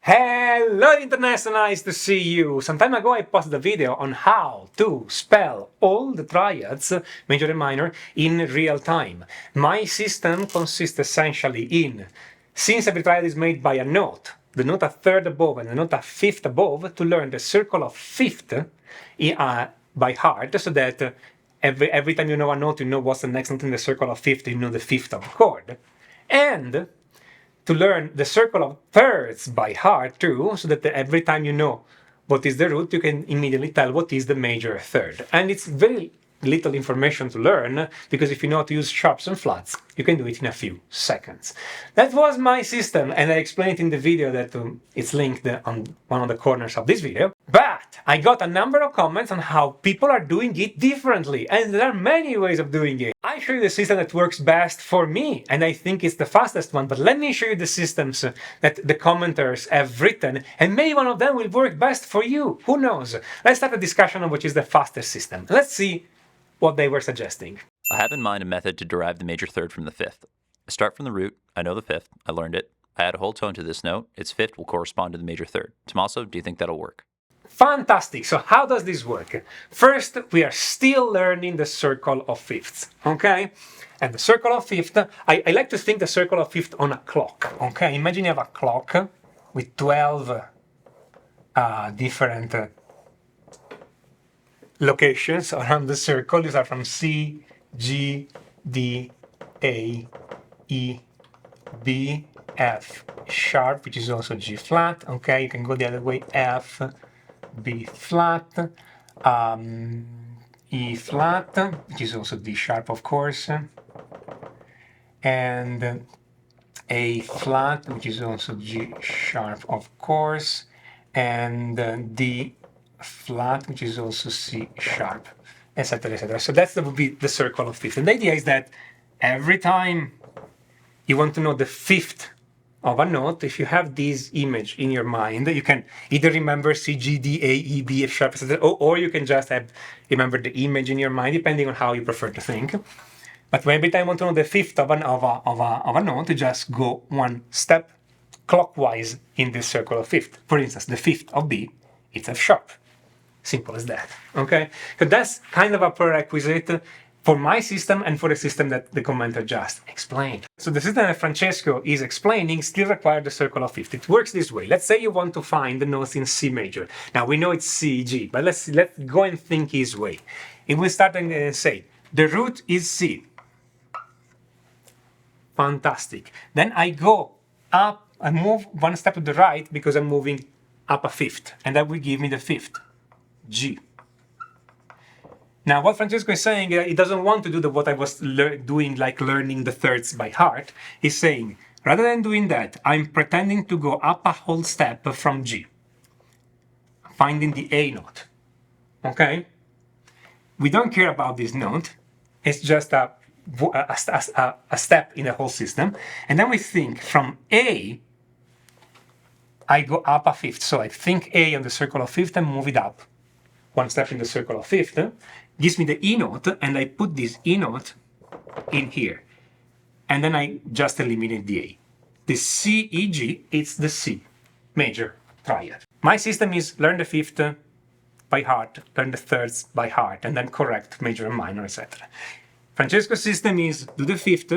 Hello Internet, nice to see you. Some time ago I posted a video on how to spell all the triads, major and minor, in real time. My system consists essentially in, since every triad is made by a note, the note a third above and the note a fifth above, to learn the circle of fifth by heart, so that every time you know a note, you know what's the next note in the circle of fifth, you know the fifth of the chord. And to learn the circle of thirds by heart too, so that every time you know what is the root, you can immediately tell what is the major third. And it's very little information to learn, because if you know how to use sharps and flats, you can do it in a few seconds. That was my system, and I explained it in the video that it's linked on one of the corners of this video. But I got a number of comments on how people are doing it differently, and there are many ways of doing it. I show you the system that works best for me, and I think it's the fastest one, but let me show you the systems that the commenters have written, and maybe one of them will work best for you. Who knows? Let's start a discussion on which is the fastest system. Let's see what they were suggesting. I have in mind a method to derive the major third from the fifth. I start from the root, I know the fifth, I learned it. I add a whole tone to this note, its fifth will correspond to the major third. Tommaso, do you think that'll work? Fantastic! So how does this work? First, we are still learning the circle of fifths, okay? And the circle of fifth, I like to think the circle of fifth on a clock, okay? Imagine you have a clock with 12 different locations around the circle. These are from C, G, D, A, E, B, F sharp, which is also G flat. Okay, you can go the other way, F, B flat, E flat, which is also D sharp, of course, and A flat, which is also G sharp, of course, and D flat, which is also C sharp, etc., etc. So that would be the circle of fifth. And the idea is that every time you want to know the fifth of a note, if you have this image in your mind, you can either remember C, G, D, A, E, B, F sharp, etc., or you can just remember the image in your mind, depending on how you prefer to think. But every time you want to know the fifth of a note, you just go one step clockwise in this circle of fifth. For instance, the fifth of B, it's F sharp. Simple as that, okay? So that's kind of a prerequisite for my system and for the system that the commenter just explained. So the system that Francesco is explaining still requires the circle of fifth. It works this way. Let's say you want to find the notes in C major. Now we know it's C, G, but let's go and think his way. If we start and say, the root is C. Fantastic. Then I go up, I move one step to the right because I'm moving up a fifth, and that will give me the fifth. G. Now, what Francesco is saying, he doesn't want to do what I was doing, like learning the thirds by heart. He's saying, rather than doing that, I'm pretending to go up a whole step from G, finding the A note. Okay? We don't care about this note. It's just a step in the whole system. And then we think from A, I go up a fifth. So I think A on the circle of fifth and move it up one step in the circle of fifth, gives me the E note, and I put this E note in here. And then I just eliminate the A. The C, E, G, it's the C major triad. My system is learn the fifth by heart, learn the thirds by heart, and then correct major and minor, etc. Francesco's system is do the fifth,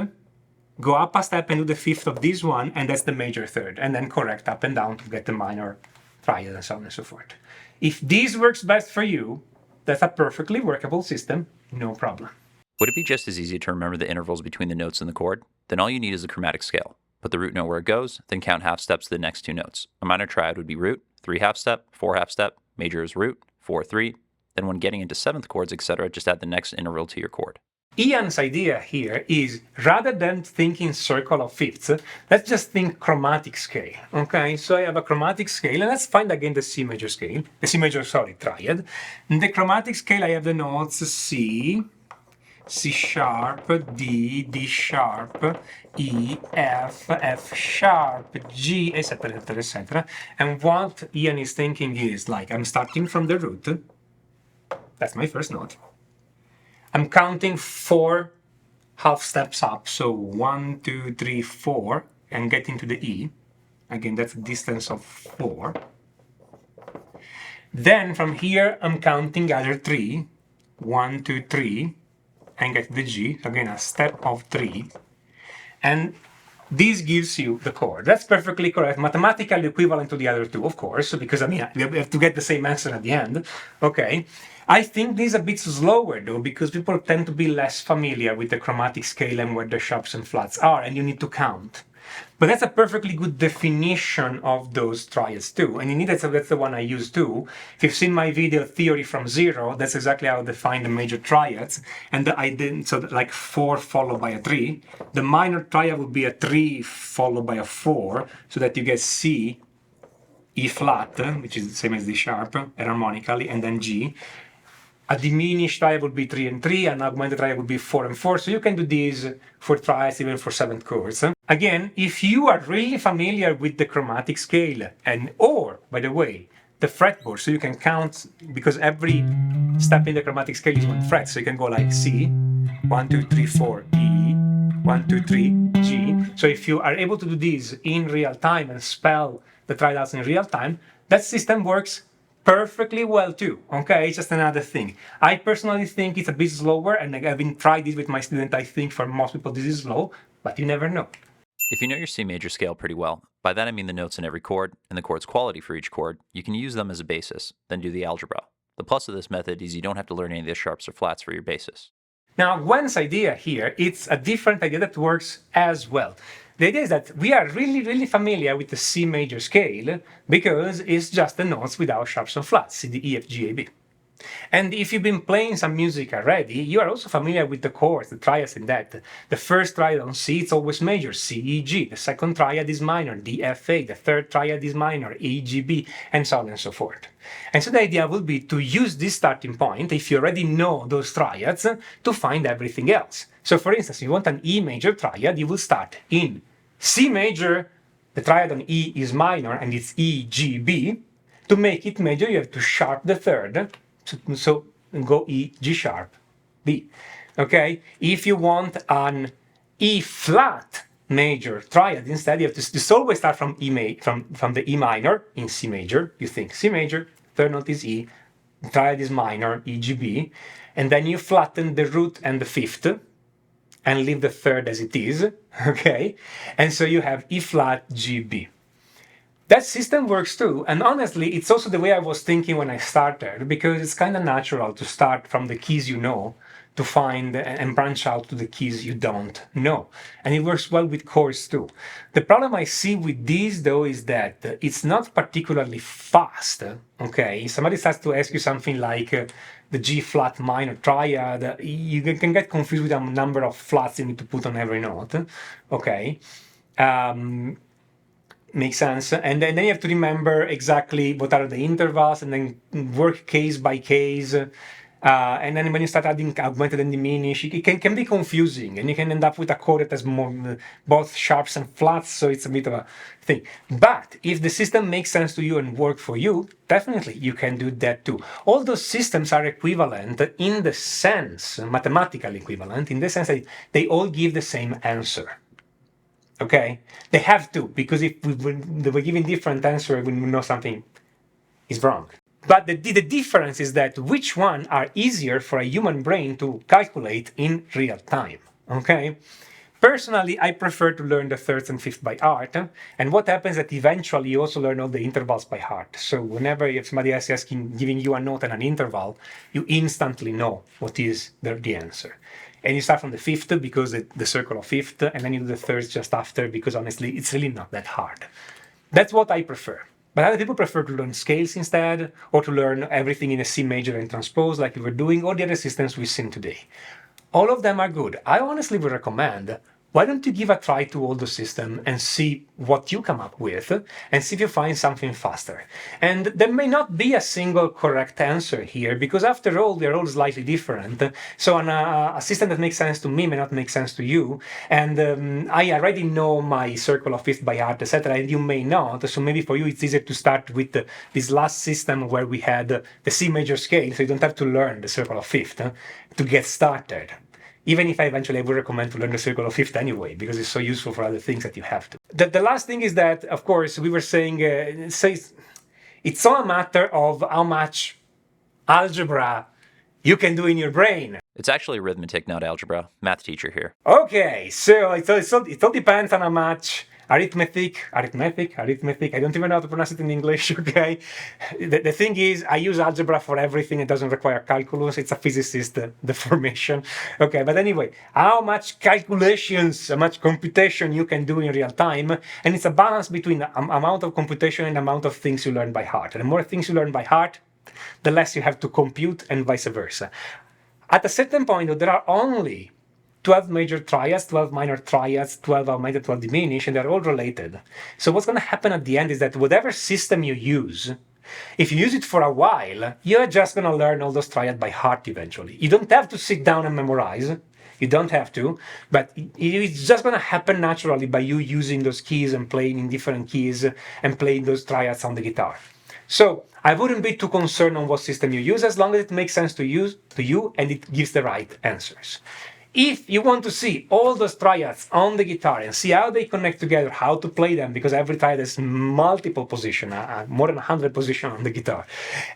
go up a step and do the fifth of this one, and that's the major third, and then correct up and down to get the minor triad, and so on and so forth. If this works best for you, that's a perfectly workable system, no problem. Would it be just as easy to remember the intervals between the notes in the chord? Then all you need is a chromatic scale. Put the root note where it goes, then count half steps to the next two notes. A minor triad would be root, 3 half step, 4 half step, major is root, 4, 3. Then when getting into seventh chords, etc., just add the next interval to your chord. Ian's idea here is, rather than thinking circle of fifths, let's just think chromatic scale, okay? So I have a chromatic scale, and let's find again the C major scale, the C major, sorry, triad. In the chromatic scale, I have the notes C, C sharp, D, D sharp, E, F, F sharp, G, etc., etc., etc. And what Ian is thinking is, like, I'm starting from the root, that's my first note. I'm counting 4 half steps up, so 1, 2, 3, 4, and getting to the E. Again, that's a distance of 4. Then from here, I'm counting other 3. 1, 2, 3, and get the G. Again, a step of 3. And this gives you the chord. That's perfectly correct. Mathematically equivalent to the other two, of course, because I mean, we have to get the same answer at the end. Okay. I think this is a bit slower though, because people tend to be less familiar with the chromatic scale and where the sharps and flats are, and you need to count. But that's a perfectly good definition of those triads too. And indeed, that's the one I use too. If you've seen my video Theory from Zero, that's exactly how I define the major triads. And I didn't, so like 4 followed by a 3. The minor triad would be a 3 followed by a 4, so that you get C, E flat, which is the same as D sharp, harmonically, and then G. A diminished triad would be 3 and 3, an augmented triad would be 4 and 4. So you can do these for triads, even for 7th chords. Again, if you are really familiar with the chromatic scale, or, by the way, the fretboard, so you can count, because every step in the chromatic scale is 1 fret, so you can go like C, 1, 2, 3, 4, E, 1, 2, 3, G. So if you are able to do this in real time and spell the triads in real time, that system works perfectly well too. Okay, it's just another thing. I personally think it's a bit slower, and I've been tried this with my student. I think for most people this is slow, but you never know. If you know your C major scale pretty well, by that I mean the notes in every chord and the chord's quality for each chord, you can use them as a basis, then do the algebra. The plus of this method is you don't have to learn any of the sharps or flats for your basis. Now, Gwen's idea here, it's a different idea that works as well. The idea is that we are really familiar with the C major scale because it's just the notes without sharps and flats, C, D, E, F, G, A, B. And if you've been playing some music already, you are also familiar with the chords, the triads in that. The first triad on C, it's always major, C, E, G. The second triad is minor, D, F, A. The third triad is minor, E, G, B, and so on and so forth. And so the idea will be to use this starting point, if you already know those triads, to find everything else. So for instance, if you want an E major triad, you will start in C major, the triad on E is minor, and it's E, G, B. To make it major, you have to sharp the third, so go E, G sharp, B. Okay? If you want an E flat major triad, instead you have to just always start from from the E minor in C major. You think C major, third note is E, triad is minor, E, G, B, and then you flatten the root and the fifth and leave the third as it is, okay? And so you have E flat, G, B. That system works too, and honestly, it's also the way I was thinking when I started, because it's kind of natural to start from the keys you know, to find and branch out to the keys you don't know. And it works well with chords too. The problem I see with these though is that it's not particularly fast, okay? If somebody starts to ask you something like the G flat minor triad, you can get confused with the number of flats you need to put on every note, okay? Makes sense. And then you have to remember exactly what are the intervals and then work case by case. And then when you start adding augmented and diminished, it can be confusing, and you can end up with a chord that has both sharps and flats, so it's a bit of a thing. But if the system makes sense to you and work for you, definitely you can do that too. All those systems are equivalent in the sense, mathematically equivalent, in the sense that they all give the same answer. Okay? They have to, because if they were giving different answer, we know something is wrong. But the difference is that which one are easier for a human brain to calculate in real time. Okay? Personally, I prefer to learn the thirds and fifth by heart. And what happens is that eventually you also learn all the intervals by heart. So whenever if somebody is giving you a note and an interval, you instantly know what is the answer. And you start from the fifth because the circle of fifth, and then you do the thirds just after, because honestly, it's really not that hard. That's what I prefer. But other people prefer to learn scales instead, or to learn everything in a C major and transpose like we were doing, or the other systems we've seen today. All of them are good. I honestly would recommend, why don't you give a try to all the system and see what you come up with, and see if you find something faster. And there may not be a single correct answer here, because after all, they're all slightly different. So a system that makes sense to me may not make sense to you. And I already know my circle of fifth by heart, etc., and you may not. So maybe for you, it's easier to start with this last system where we had the C major scale, so you don't have to learn the circle of fifth to get started. even if I eventually would recommend to learn the circle of fifth anyway, because it's so useful for other things that you have to. The last thing is that, of course, we were saying, it's all a matter of how much algebra you can do in your brain. It's actually arithmetic, not algebra. Math teacher here. Okay, so it all depends on how much arithmetic, I don't even know how to pronounce it in English, okay? The thing is, I use algebra for everything. It doesn't require calculus. It's a physicist deformation. Okay, but anyway, how much calculations, how much computation you can do in real time, and it's a balance between the amount of computation and the amount of things you learn by heart. And the more things you learn by heart, the less you have to compute, and vice versa. At a certain point, though, there are only 12 major triads, 12 minor triads, 12 augmented, 12 diminished, and they're all related. So what's going to happen at the end is that whatever system you use, if you use it for a while, you're just going to learn all those triads by heart eventually. You don't have to sit down and memorize. You don't have to, but it's just going to happen naturally by you using those keys and playing in different keys and playing those triads on the guitar. So I wouldn't be too concerned on what system you use, as long as it makes sense to you and it gives the right answers. If you want to see all those triads on the guitar and see how they connect together, how to play them, because every triad has multiple positions, more than 100 positions on the guitar,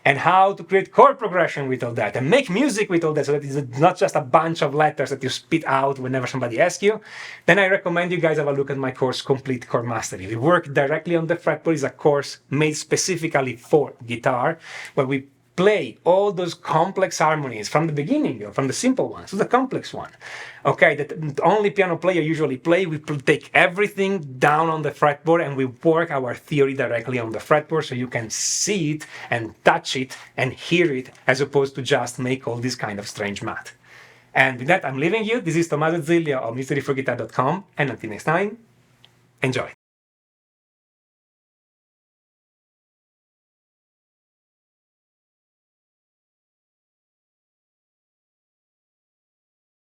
and how to create chord progression with all that, and make music with all that, so that it's not just a bunch of letters that you spit out whenever somebody asks you, then I recommend you guys have a look at my course, Complete Chord Mastery. We work directly on the fretboard. It's a course made specifically for guitar, where we play all those complex harmonies from the beginning, from the simple ones to the complex one. Okay, that only piano player usually play. We take everything down on the fretboard and we work our theory directly on the fretboard, so you can see it and touch it and hear it, as opposed to just make all this kind of strange math. And with that, I'm leaving you. This is Tommaso Ziglia of mysteryforguitar.com, and until next time, enjoy.